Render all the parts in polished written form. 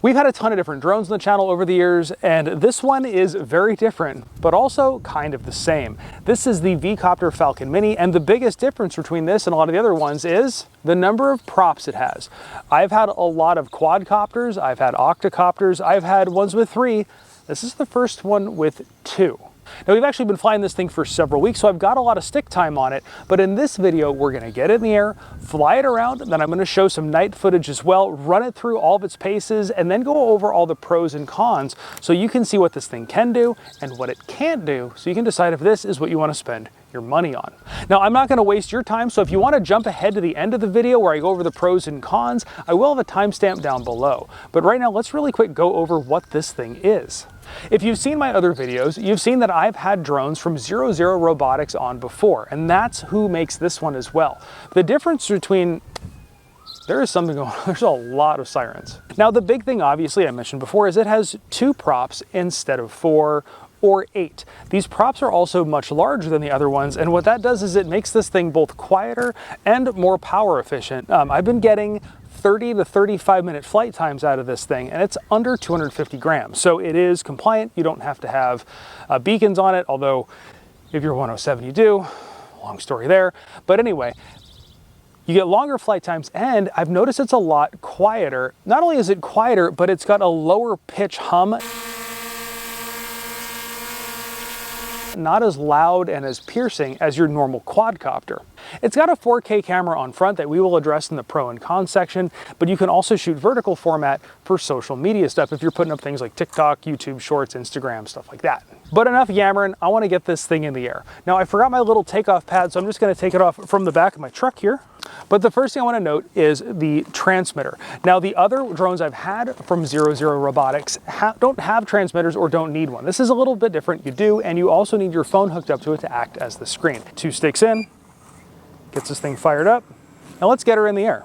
We've had a ton of different drones on the channel over the years, and this one is very different, but also kind of the same. This is the Vcopter Falcon Mini, and the biggest difference between this and a lot of the other ones is the number of props it has. I've had a lot of quadcopters, I've had octocopters, I've had ones with 3. This is the first one with 2. Now, we've actually been flying this thing for several weeks, so I've got a lot of stick time on it, but in this video, we're gonna get it in the air, fly it around, then I'm gonna show some night footage as well, run it through all of its paces, and then go over all the pros and cons so you can see what this thing can do and what it can't do, so you can decide if this is what you wanna spend your money on. Now, I'm not gonna waste your time, so if you wanna jump ahead to the end of the video where I go over the pros and cons, I will have a timestamp down below. But right now, let's really quick go over what this thing is. If you've seen my other videos, you've seen that I've had drones from Zero Zero Robotics on before, and that's who makes this one as well. The difference between there is something going on. There's a lot of sirens. Now, the big thing, obviously, I mentioned before, is it has 2 props instead of 4 or 8. These props are also much larger than the other ones, and what that does is it makes this thing both quieter and more power efficient. I've been getting 30 to 35 minute flight times out of this thing, and it's under 250 grams. So it is compliant. You don't have to have beacons on it, although if you're 107, you do. Long story there. But anyway, you get longer flight times, and I've noticed it's a lot quieter. Not only is it quieter, but it's got a lower pitch hum. Not as loud and as piercing as your normal quadcopter. It's got a 4K camera on front that we will address in the pro and con section, but you can also shoot vertical format for social media stuff if you're putting up things like TikTok, YouTube Shorts, Instagram, stuff like that. But enough yammering, I want to get this thing in the air. Now, I forgot my little takeoff pad, so I'm just going to take it off from the back of my truck here. But the first thing I want to note is the transmitter. Now, the other drones I've had from Zero Zero Robotics don't have transmitters or don't need one. This is a little bit different. You do, and you also need your phone hooked up to it to act as the screen. 2 sticks in, gets this thing fired up, and let's get her in the air.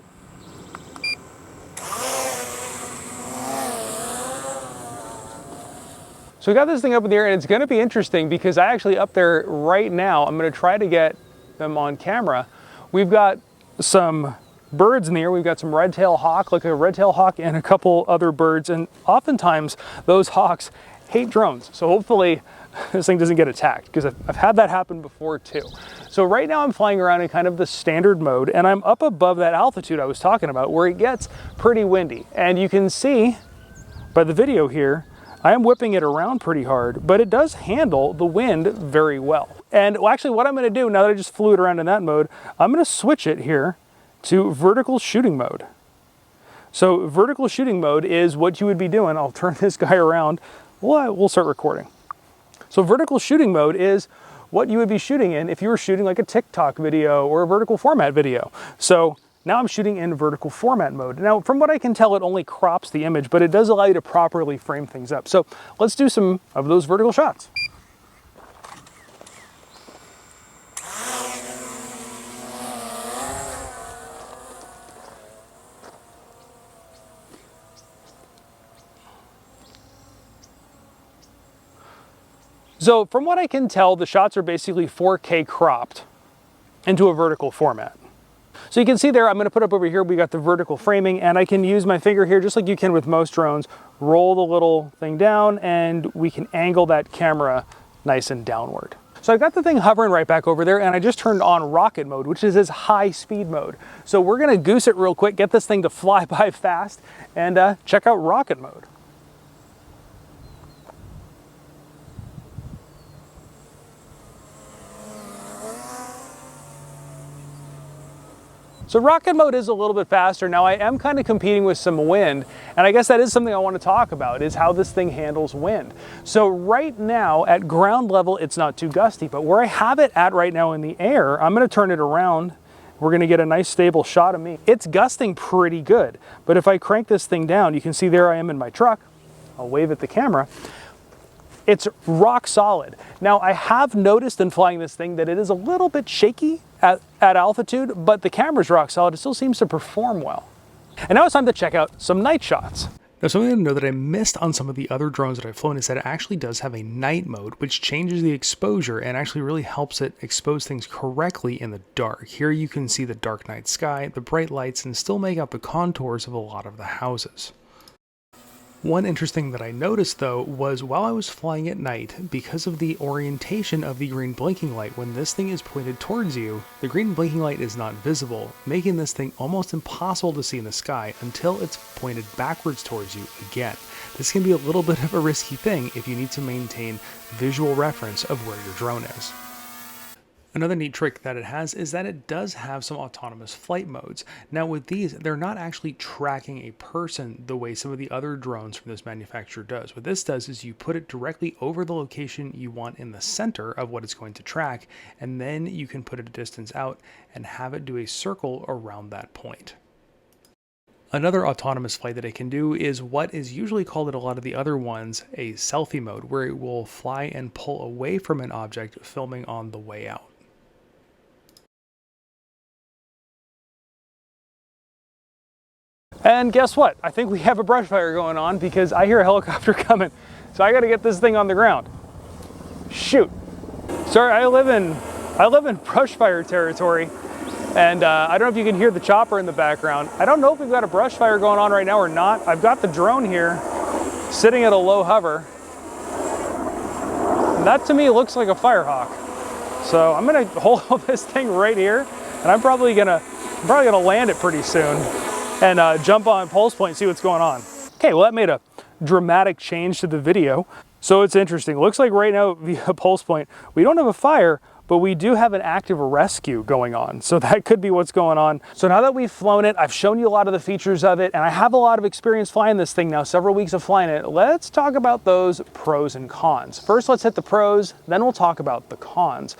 So we got this thing up in the air, and it's going to be interesting because I actually up there right now, I'm going to try to get them on camera. We've got some birds in the air. We've got some red-tailed hawk, like a red-tailed hawk, and a couple other birds. And oftentimes those hawks hate drones. So hopefully this thing doesn't get attacked, because I've had that happen before too. So right now I'm flying around in kind of the standard mode, and I'm up above that altitude I was talking about where it gets pretty windy. And you can see by the video here, I am whipping it around pretty hard, but it does handle the wind very well. And actually what I'm going to do, now that I just flew it around in that mode, I'm going to switch it here to vertical shooting mode. So vertical shooting mode is what you would be doing. I'll turn this guy around. We'll start recording. So vertical shooting mode is what you would be shooting in if you were shooting like a TikTok video or a vertical format video. So now I'm shooting in vertical format mode. Now, from what I can tell, it only crops the image, but it does allow you to properly frame things up. So let's do some of those vertical shots. So from what I can tell, the shots are basically 4K cropped into a vertical format. So you can see there, I'm going to put up over here, we got the vertical framing, and I can use my finger here just like you can with most drones, roll the little thing down, and we can angle that camera nice and downward. So I've got the thing hovering right back over there, and I just turned on rocket mode, which is his high speed mode. So we're going to goose it real quick, get this thing to fly by fast, and check out rocket mode. So rocket mode is a little bit faster. Now I am kind of competing with some wind, and I guess that is something I want to talk about, is how this thing handles wind. So right now at ground level, it's not too gusty, but where I have it at right now in the air, I'm going to turn it around. We're going to get a nice stable shot of me. It's gusting pretty good, but if I crank this thing down, you can see there I am in my truck. I'll wave at the camera. It's rock solid. Now I have noticed in flying this thing that it is a little bit shaky at altitude, but the camera's rock solid. It still seems to perform well. And now it's time to check out some night shots. Now, something to know that I missed on some of the other drones that I've flown is that it actually does have a night mode, which changes the exposure and actually really helps it expose things correctly in the dark. Here you can see the dark night sky, the bright lights, and still make out the contours of a lot of the houses. One interesting thing that I noticed though was while I was flying at night, because of the orientation of the green blinking light, when this thing is pointed towards you, the green blinking light is not visible, making this thing almost impossible to see in the sky until it's pointed backwards towards you again. This can be a little bit of a risky thing if you need to maintain visual reference of where your drone is. Another neat trick that it has is that it does have some autonomous flight modes. Now with these, they're not actually tracking a person the way some of the other drones from this manufacturer does. What this does is you put it directly over the location you want in the center of what it's going to track, and then you can put it a distance out and have it do a circle around that point. Another autonomous flight that it can do is what is usually called in a lot of the other ones a selfie mode, where it will fly and pull away from an object, filming on the way out. And guess what? I think we have a brush fire going on because I hear a helicopter coming. So I got to get this thing on the ground. Shoot. Sorry, I live in brush fire territory, and I don't know if you can hear the chopper in the background. I don't know if we've got a brush fire going on right now or not. I've got the drone here sitting at a low hover. And that to me looks like a Firehawk. So I'm gonna hold this thing right here, and I'm probably gonna land it pretty soon and jump on pulse point and see what's going on. Okay, well that made a dramatic change to the video. So it's interesting. Looks like right now via pulse point, we don't have a fire, but we do have an active rescue going on. So that could be what's going on. So now that we've flown it, I've shown you a lot of the features of it, and I have a lot of experience flying this thing now, several weeks of flying it. Let's talk about those pros and cons. First, let's hit the pros, then we'll talk about the cons.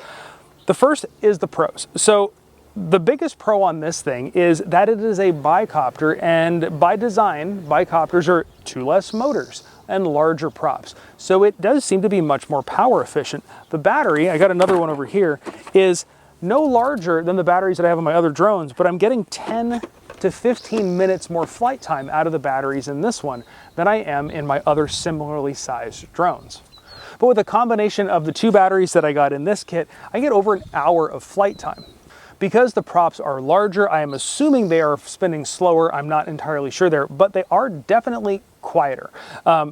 The first is the pros. So the biggest pro on this thing is that it is a bicopter, and by design, bicopters are two less motors and larger props. So it does seem to be much more power efficient. The battery, I got another one over here, is no larger than the batteries that I have on my other drones, but I'm getting 10 to 15 minutes more flight time out of the batteries in this one than I am in my other similarly sized drones. But with a combination of the two batteries that I got in this kit, I get over an hour of flight time. Because the props are larger, I am assuming they are spinning slower. I'm not entirely sure there, but they are definitely quieter.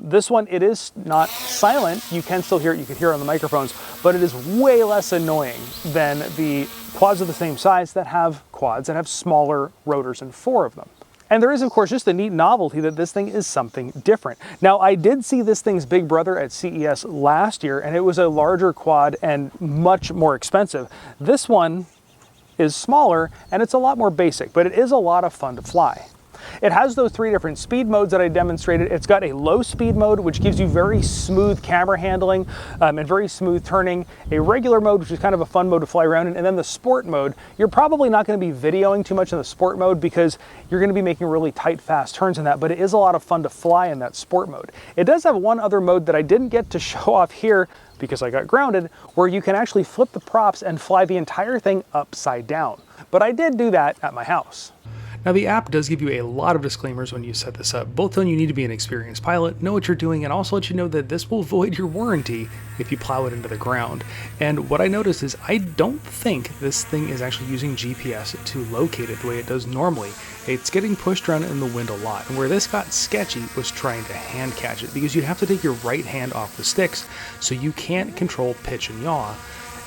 This one, it is not silent. You can still hear it. You can hear it on the microphones, but it is way less annoying than the quads of the same size that have quads that have smaller rotors and 4 of them. And there is, of course, just a neat novelty that this thing is something different. Now, I did see this thing's big brother at CES last year, and it was a larger quad and much more expensive. This one is smaller and it's a lot more basic, but it is a lot of fun to fly. It has those 3 different speed modes that I demonstrated. It's got a low speed mode, which gives you very smooth camera handling and very smooth turning. A regular mode, which is kind of a fun mode to fly around in. And then the sport mode, you're probably not going to be videoing too much in the sport mode because you're going to be making really tight, fast turns in that, but it is a lot of fun to fly in that sport mode. It does have one other mode that I didn't get to show off here because I got grounded, where you can actually flip the props and fly the entire thing upside down. But I did do that at my house. Now the app does give you a lot of disclaimers when you set this up, both telling you need to be an experienced pilot, know what you're doing, and also let you know that this will void your warranty if you plow it into the ground. And what I noticed is I don't think this thing is actually using GPS to locate it the way it does normally. It's getting pushed around in the wind a lot, and where this got sketchy was trying to hand catch it, because you have to take your right hand off the sticks, so you can't control pitch and yaw,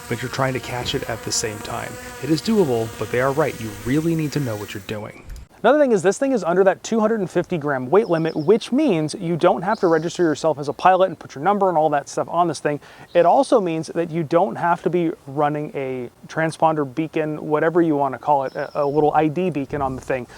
but you're trying to catch it at the same time. It is doable, but they are right, you really need to know what you're doing. Another thing is this thing is under that 250 gram weight limit, which means you don't have to register yourself as a pilot and put your number and all that stuff on this thing. It also means that you don't have to be running a transponder beacon, whatever you want to call it, a little ID beacon on the thing.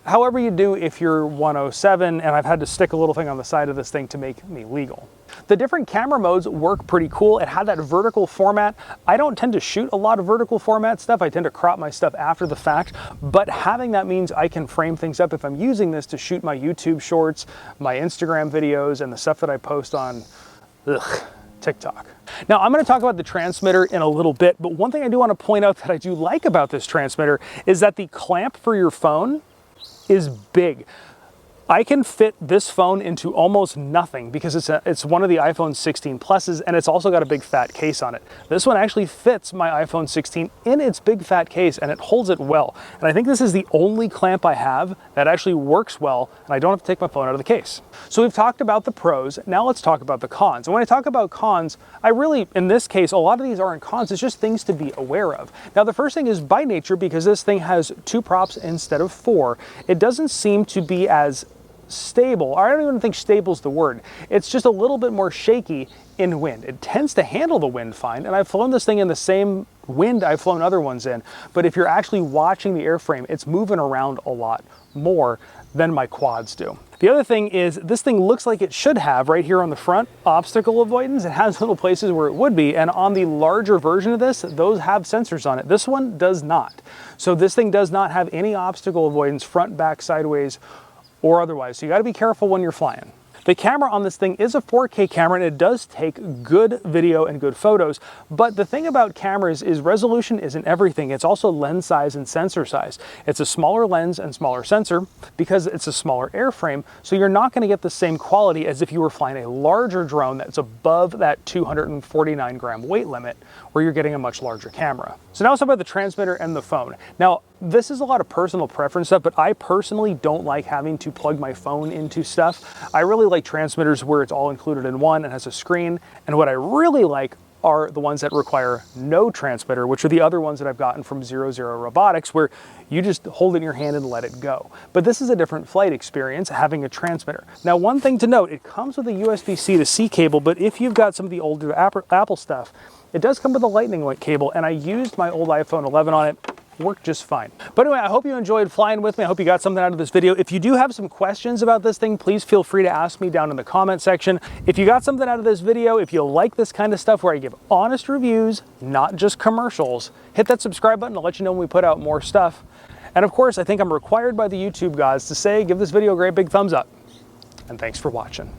However you do if you're 107, and I've had to stick a little thing on the side of this thing to make me legal. The different camera modes work pretty cool. It had that vertical format. I don't tend to shoot a lot of vertical format stuff. I tend to crop my stuff after the fact, but having that means I can frame things up if I'm using this to shoot my YouTube shorts, my Instagram videos, and the stuff that I post on TikTok. Now I'm going to talk about the transmitter in a little bit, but one thing I do want to point out that I do like about this transmitter is that the clamp for your phone is big. I can fit this phone into almost nothing because it's one of the iPhone 16 Pluses, and it's also got a big fat case on it. This one actually fits my iPhone 16 in its big fat case, and it holds it well. And I think this is the only clamp I have that actually works well, and I don't have to take my phone out of the case. So we've talked about the pros, now let's talk about the cons. And when I talk about cons, I really, in this case, a lot of these aren't cons, it's just things to be aware of. Now the first thing is by nature, because this thing has 2 props instead of 4, it doesn't seem to be as stable. I don't even think stable is the word. It's just a little bit more shaky in wind. It tends to handle the wind fine, and I've flown this thing in the same wind I've flown other ones in, but if you're actually watching the airframe, it's moving around a lot more than my quads do. The other thing is this thing looks like it should have right here on the front obstacle avoidance. It has little places where it would be, and on the larger version of this, those have sensors on it. This one does not. So this thing does not have any obstacle avoidance front, back, sideways, or otherwise. So you gotta be careful when you're flying. The camera on this thing is a 4K camera, and it does take good video and good photos, but the thing about cameras is resolution isn't everything. It's also lens size and sensor size. It's a smaller lens and smaller sensor because it's a smaller airframe, so you're not gonna get the same quality as if you were flying a larger drone that's above that 249 gram weight limit, where you're getting a much larger camera. So now let's talk about the transmitter and the phone. Now, this is a lot of personal preference stuff, but I personally don't like having to plug my phone into stuff. I really like transmitters where it's all included in one and has a screen. And what I really like are the ones that require no transmitter, which are the other ones that I've gotten from Zero Zero Robotics, where you just hold it in your hand and let it go. But this is a different flight experience, having a transmitter. Now, one thing to note, it comes with a USB-C to C cable, but if you've got some of the older Apple stuff, it does come with a lightning cable, and I used my old iPhone 11 on it. Worked just fine. But anyway, I hope you enjoyed flying with me. I hope you got something out of this video. If you do have some questions about this thing, please feel free to ask me down in the comment section. If you got something out of this video, if you like this kind of stuff where I give honest reviews, not just commercials, hit that subscribe button to let you know when we put out more stuff. And of course, I think I'm required by the YouTube gods to say, give this video a great big thumbs up. And thanks for watching.